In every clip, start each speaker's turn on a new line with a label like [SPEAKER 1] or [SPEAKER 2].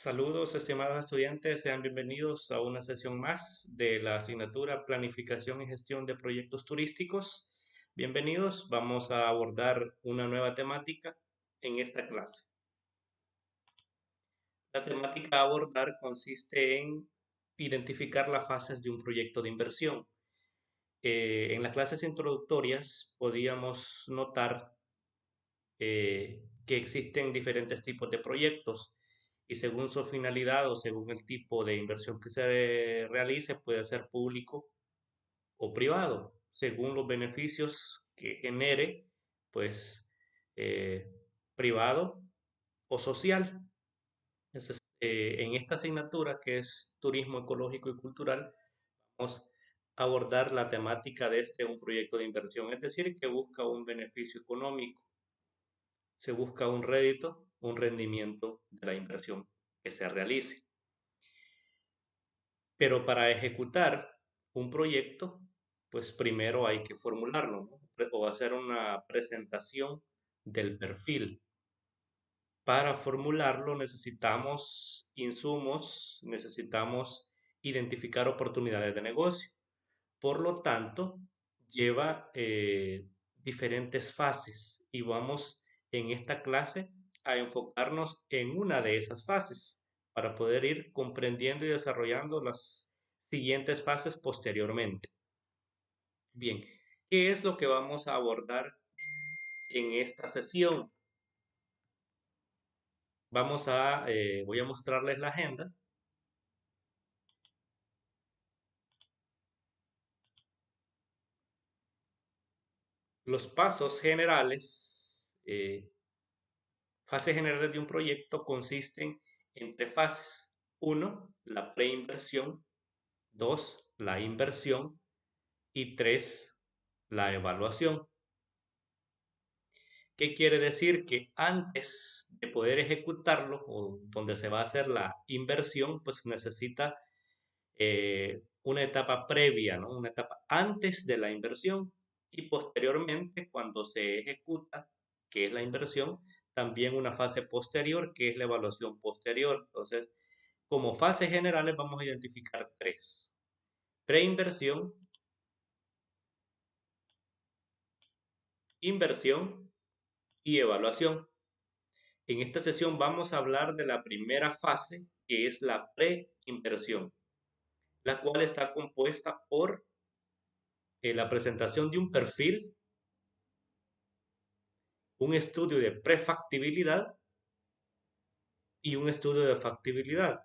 [SPEAKER 1] Saludos, estimados estudiantes, sean bienvenidos a una sesión más de la asignatura Planificación y Gestión de Proyectos Turísticos. Bienvenidos, vamos a abordar una nueva temática en esta clase. La temática a abordar consiste en identificar las fases de un proyecto de inversión. En las clases introductorias podíamos notar que existen diferentes tipos de proyectos y según su finalidad o según el tipo de inversión que se realice, puede ser público o privado, según los beneficios que genere, pues eh, privado o social. Entonces, en esta asignatura que es Turismo Ecológico y Cultural, vamos a abordar la temática de un proyecto de inversión, es decir, que busca un beneficio económico, se busca un rédito, un rendimiento de la inversión que se realice. Pero para ejecutar un proyecto, pues primero hay que formularlo, ¿no? O hacer una presentación del perfil. Para formularlo necesitamos insumos, necesitamos identificar oportunidades de negocio. Por lo tanto, lleva diferentes fases y vamos en esta clase a enfocarnos en una de esas fases para poder ir comprendiendo y desarrollando las siguientes fases posteriormente. Bien, ¿qué es lo que vamos a abordar en esta sesión? Voy a mostrarles la agenda. Los pasos generales, fases generales de un proyecto consisten en tres fases. Uno, la preinversión. Dos, la inversión. Y tres, la evaluación. ¿Qué quiere decir? Que antes de poder ejecutarlo o donde se va a hacer la inversión, pues necesita una etapa previa, ¿no? Una etapa antes de la inversión y posteriormente cuando se ejecuta, que es la inversión, también una fase posterior, que es la evaluación posterior. Entonces, como fases generales vamos a identificar tres: preinversión, inversión y evaluación. En esta sesión vamos a hablar de la primera fase, que es la preinversión, la cual está compuesta por la presentación de un perfil, un estudio de prefactibilidad y un estudio de factibilidad.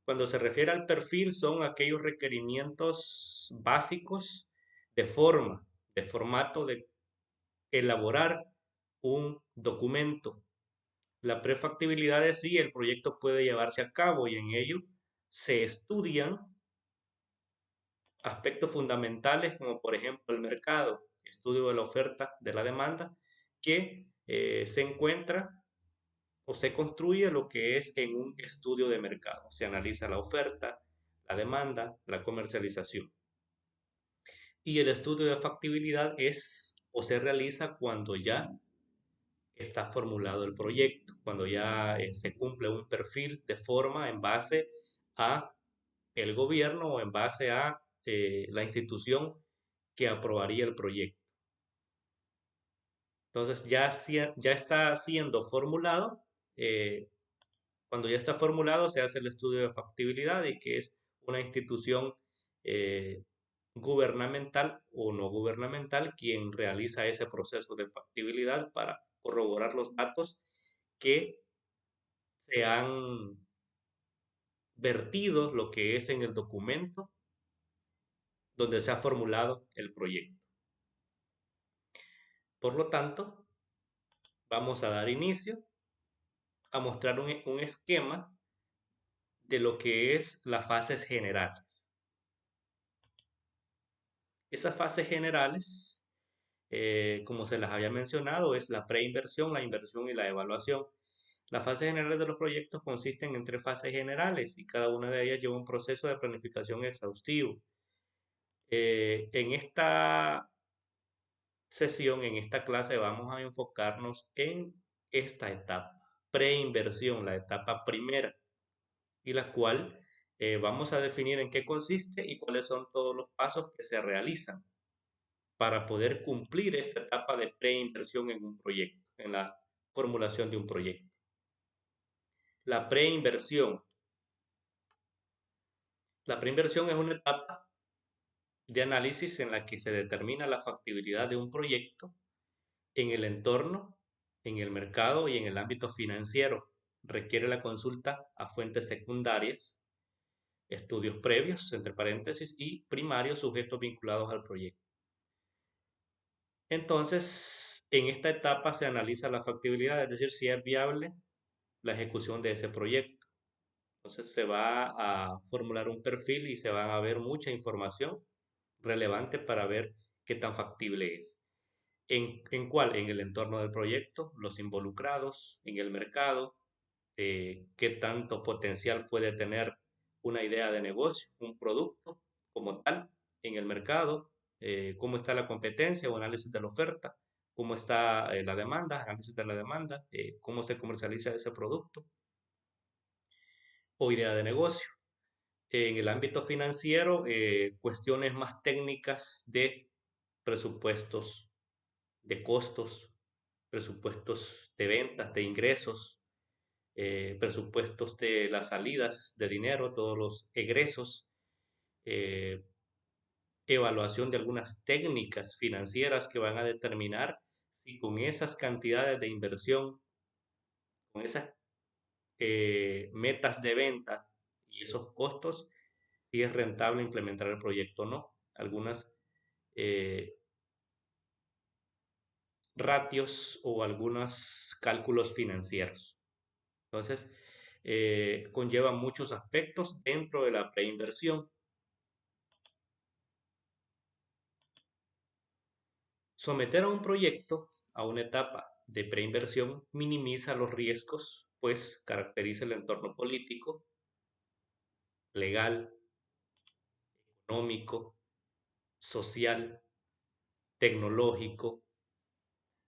[SPEAKER 1] Cuando se refiere al perfil, son aquellos requerimientos básicos de forma, de formato de elaborar un documento. La prefactibilidad es si el proyecto puede llevarse a cabo y en ello se estudian aspectos fundamentales como por ejemplo el mercado, estudio de la oferta, de la demanda, que se encuentra o se construye lo que es en un estudio de mercado. Se analiza la oferta, la demanda, la comercialización. Y el estudio de factibilidad es o se realiza cuando ya está formulado el proyecto, cuando ya se cumple un perfil de forma en base a el gobierno o en base a la institución que aprobaría el proyecto. Entonces ya está siendo formulado. Cuando ya está formulado, se hace el estudio de factibilidad y que es una institución eh, gubernamental o no gubernamental quien realiza ese proceso de factibilidad para corroborar los datos que se han vertido, lo que es en el documento donde se ha formulado el proyecto. Por lo tanto, vamos a dar inicio a mostrar un esquema de lo que es las fases generales. Esas fases generales, como se las había mencionado, es la preinversión, la inversión y la evaluación. Las fases generales de los proyectos consisten en tres fases generales y cada una de ellas lleva un proceso de planificación exhaustivo. En esta sesión, en esta clase, vamos a enfocarnos en esta etapa, preinversión, la etapa primera. y la cual vamos a definir en qué consiste y cuáles son todos los pasos que se realizan para poder cumplir esta etapa de preinversión en un proyecto, en la formulación de un proyecto. La preinversión. La preinversión es una etapa de análisis en la que se determina la factibilidad de un proyecto en el entorno, en el mercado y en el ámbito financiero. Requiere la consulta a fuentes secundarias, estudios previos, entre paréntesis, y primarios sujetos vinculados al proyecto. Entonces, en esta etapa se analiza la factibilidad, es decir, si es viable la ejecución de ese proyecto. Entonces se va a formular un perfil y se va a ver mucha información relevante para ver qué tan factible es. ¿En cuál? En el entorno del proyecto, los involucrados, en el mercado, qué tanto potencial puede tener una idea de negocio, un producto como tal en el mercado, cómo está la competencia o análisis de la oferta, cómo está la demanda, análisis de la demanda, cómo se comercializa ese producto o idea de negocio. En el ámbito financiero, cuestiones más técnicas de presupuestos, de costos, presupuestos de ventas, de ingresos, presupuestos de las salidas de dinero, todos los egresos, eh, evaluación de algunas técnicas financieras que van a determinar si con esas cantidades de inversión, con esas metas de venta y esos costos, si es rentable implementar el proyecto o no. Algunas eh, ratios o algunos cálculos financieros. Entonces, conlleva muchos aspectos dentro de la preinversión. Someter a un proyecto a una etapa de preinversión minimiza los riesgos, pues caracteriza el entorno político, legal, económico, social, tecnológico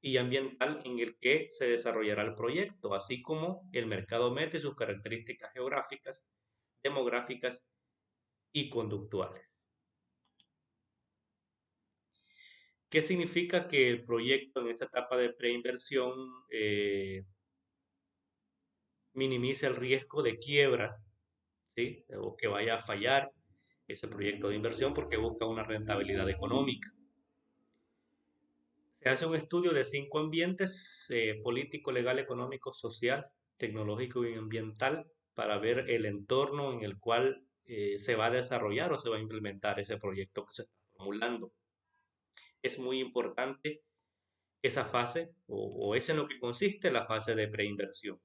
[SPEAKER 1] y ambiental en el que se desarrollará el proyecto, así como el mercado meta y sus características geográficas, demográficas y conductuales. ¿Qué significa que el proyecto en esta etapa de preinversión minimice el riesgo de quiebra, ¿sí? O que vaya a fallar ese proyecto de inversión porque busca una rentabilidad económica? Se hace un estudio de 5 ambientes, político, legal, económico, social, tecnológico y ambiental, para ver el entorno en el cual se va a desarrollar o se va a implementar ese proyecto que se está formulando. Es muy importante esa fase o es en lo que consiste la fase de preinversión.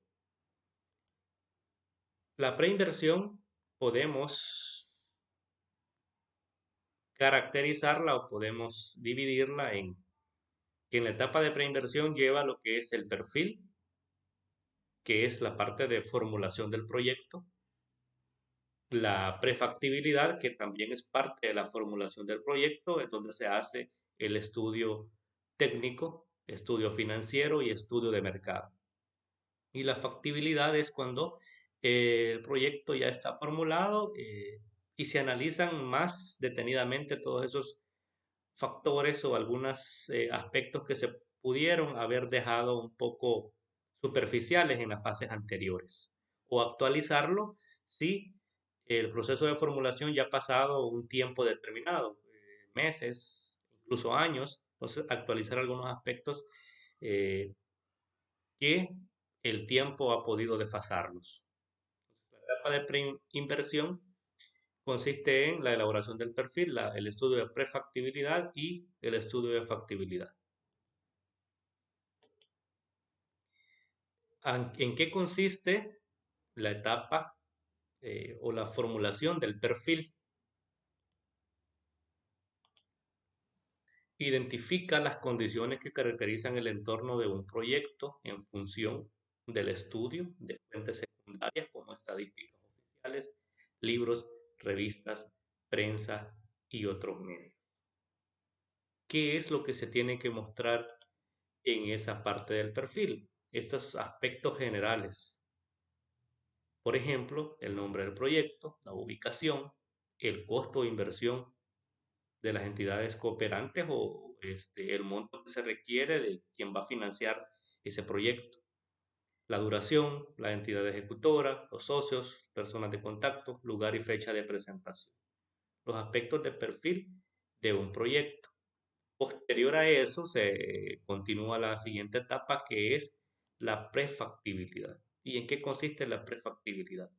[SPEAKER 1] La preinversión podemos caracterizarla o podemos dividirla en que en la etapa de preinversión lleva lo que es el perfil, que es la parte de formulación del proyecto, la prefactibilidad, que también es parte de la formulación del proyecto, es donde se hace el estudio técnico, estudio financiero y estudio de mercado. Y la factibilidad es cuando el proyecto ya está formulado y se analizan más detenidamente todos esos factores o algunos aspectos que se pudieron haber dejado un poco superficiales en las fases anteriores. O actualizarlo si el proceso de formulación ya ha pasado un tiempo determinado, meses, incluso años. Entonces, actualizar algunos aspectos eh, que el tiempo ha podido desfasarlos. La etapa de preinversión consiste en la elaboración del perfil, el estudio de prefactibilidad y el estudio de factibilidad. ¿En qué consiste la etapa o la formulación del perfil? Identifica las condiciones que caracterizan el entorno de un proyecto en función del estudio de fuentes secundarias como estadísticas oficiales, libros, revistas, prensa y otros medios. ¿Qué es lo que se tiene que mostrar en esa parte del perfil? Estos aspectos generales. Por ejemplo, el nombre del proyecto, la ubicación, el costo de inversión de las entidades cooperantes o el monto que se requiere de quien va a financiar ese proyecto, la duración, la entidad ejecutora, los socios, personas de contacto, lugar y fecha de presentación, los aspectos de perfil de un proyecto. Posterior a eso se continúa la siguiente etapa que es la prefactibilidad. ¿Y en qué consiste la prefactibilidad?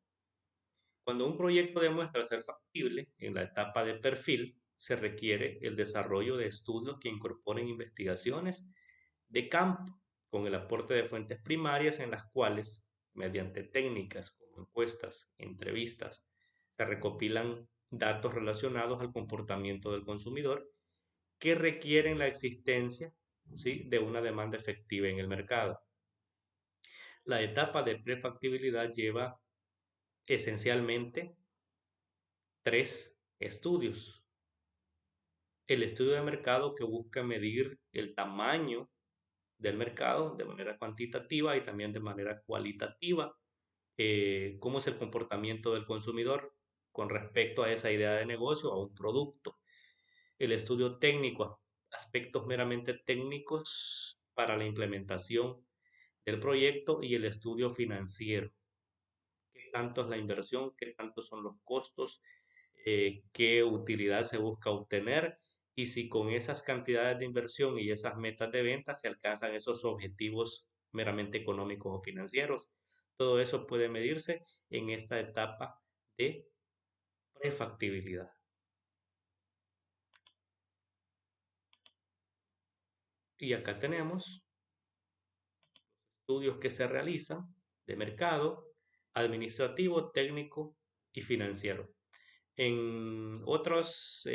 [SPEAKER 1] Cuando un proyecto demuestra ser factible, en la etapa de perfil se requiere el desarrollo de estudios que incorporen investigaciones de campo con el aporte de fuentes primarias en las cuales, mediante técnicas como encuestas, entrevistas, se recopilan datos relacionados al comportamiento del consumidor que requieren la existencia, ¿sí?, de una demanda efectiva en el mercado. La etapa de prefactibilidad lleva esencialmente tres estudios. El estudio de mercado que busca medir el tamaño del mercado de manera cuantitativa y también de manera cualitativa. Cómo es el comportamiento del consumidor con respecto a esa idea de negocio, a un producto. El estudio técnico, aspectos meramente técnicos para la implementación del proyecto, y el estudio financiero. ¿Qué tanto es la inversión? ¿Qué tantos son los costos? ¿Qué utilidad se busca obtener? Y si con esas cantidades de inversión y esas metas de venta se alcanzan esos objetivos meramente económicos o financieros. Todo eso puede medirse en esta etapa de prefactibilidad. Y acá tenemos estudios que se realizan de mercado, administrativo, técnico y financiero. En otros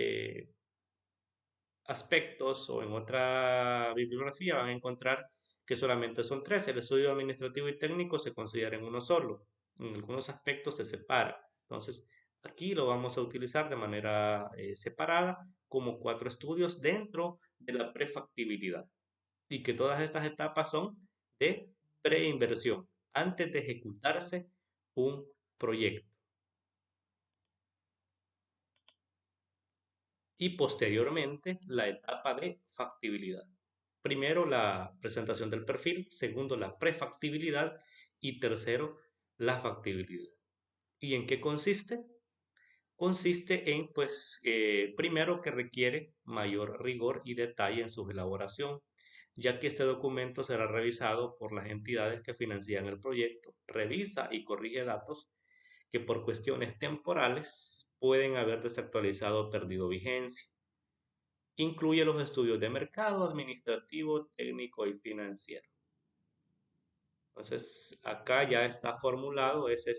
[SPEAKER 1] aspectos o en otra bibliografía van a encontrar que solamente son tres. El estudio administrativo y técnico se considera en uno solo. En algunos aspectos se separa. Entonces, aquí lo vamos a utilizar de manera separada como cuatro estudios dentro de la prefactibilidad. Y que todas estas etapas son de preinversión, antes de ejecutarse un proyecto. Y posteriormente la etapa de factibilidad. Primero la presentación del perfil, segundo la prefactibilidad y tercero la factibilidad. ¿Y en qué consiste? Consiste en, pues, primero que requiere mayor rigor y detalle en su elaboración, ya que este documento será revisado por las entidades que financian el proyecto, revisa y corrige datos que por cuestiones temporales pueden haber desactualizado o perdido vigencia. Incluye los estudios de mercado, administrativo, técnico y financiero. Entonces, acá ya está formulado ese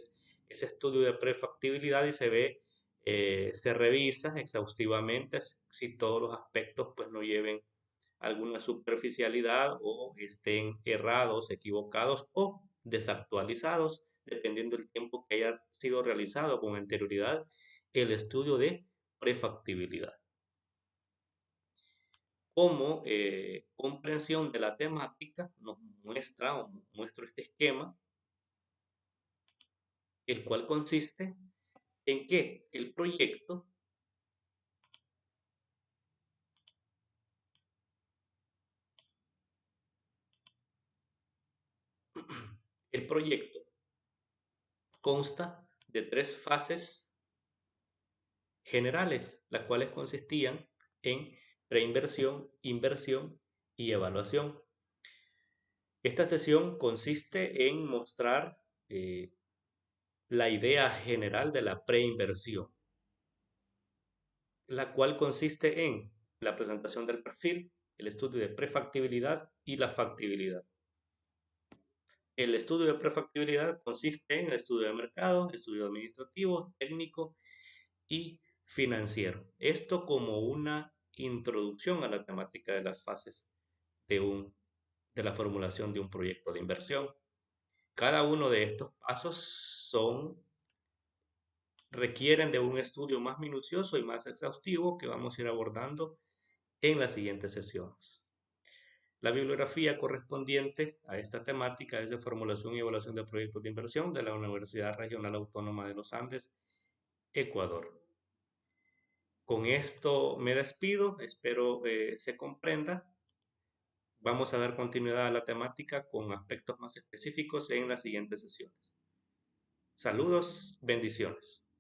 [SPEAKER 1] estudio de prefactibilidad y se ve, se revisa exhaustivamente si todos los aspectos pues no lleven alguna superficialidad o estén errados, equivocados o desactualizados, dependiendo del tiempo que haya sido realizado con anterioridad el estudio de prefactibilidad. Como comprensión de la temática nos muestra o muestro este esquema, el cual consiste en que el proyecto consta de tres fases generales, las cuales consistían en preinversión, inversión y evaluación. Esta sesión consiste en mostrar la idea general de la preinversión, la cual consiste en la presentación del perfil, el estudio de prefactibilidad y la factibilidad. El estudio de prefactibilidad consiste en el estudio de mercado, estudio administrativo, técnico y financiero. Esto como una introducción a la temática de las fases de la formulación de un proyecto de inversión. Cada uno de estos pasos requieren de un estudio más minucioso y más exhaustivo que vamos a ir abordando en las siguientes sesiones. La bibliografía correspondiente a esta temática es de formulación y evaluación de proyectos de inversión de la Universidad Regional Autónoma de los Andes, Ecuador. Con esto me despido, espero se comprenda. Vamos a dar continuidad a la temática con aspectos más específicos en las siguientes sesiones. Saludos, bendiciones.